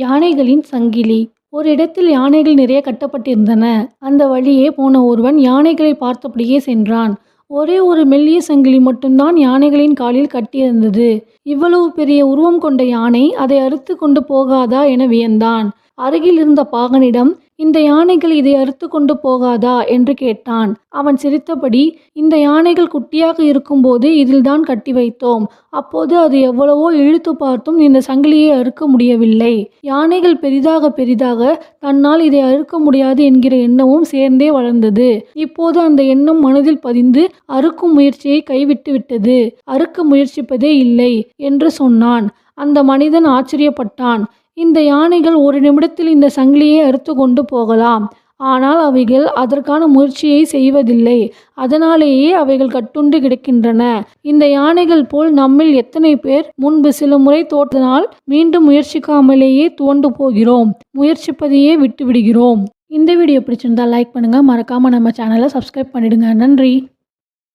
யானைகளின் சங்கிலி. ஒரு இடத்தில் யானைகள் நிறைய கட்டப்பட்டிருந்தன. அந்த வழியே போன ஒருவன் யானைகளை பார்த்தபடியே சென்றான். ஒரே ஒரு மெல்லிய சங்கிலி மட்டும்தான் யானைகளின் காலில் கட்டியிருந்தது. இவ்வளவு பெரிய உருவம் கொண்ட யானை அதை அறுத்து கொண்டு போகாதா என வியந்தான். அருகில் இருந்த பாகனிடம், இந்த யானைகள் இதை அறுத்து கொண்டு போகாதா என்று கேட்டான். அவன் சிரித்தபடி, இந்த யானைகள் குட்டியாக இருக்கும்போது இதில்தான் கட்டி வைத்தோம். அப்போது அது எவ்வளவோ இழுத்து பார்த்தும் இந்த சங்கிலியை அறுக்க முடியவில்லை. யானைகள் பெரிதாக பெரிதாக தன்னால் இதை அறுக்க முடியாது என்கிற எண்ணமும் சேர்ந்தே வளர்ந்தது. இப்போது அந்த எண்ணம் மனதில் பதிந்து அறுக்கும் முயற்சியை கைவிட்டு விட்டது. அறுக்க முயற்சிப்பதே இல்லை என்று சொன்னான். அந்த மனிதன் ஆச்சரியப்பட்டான். இந்த யானைகள் ஒரு நிமிடத்தில் இந்த சங்கிலியை அறுத்து கொண்டு போகலாம். ஆனால் அவைகள் அதற்கான முயற்சியை செய்வதில்லை. அதனாலேயே அவைகள் கட்டுண்டு கிடக்கின்றன. இந்த யானைகள் போல் நம்மில் எத்தனை பேர் முன்பு சில முறை தோற்றனால் மீண்டும் முயற்சிக்காமலேயே துவண்டு போகிறோம். முயற்சிப்பதையே விட்டு விடுகிறோம். இந்த வீடியோ பிடிச்சிருந்தா லைக் பண்ணுங்க. மறக்காம நம்ம சேனலை சப்ஸ்கிரைப் பண்ணிடுங்க. நன்றி.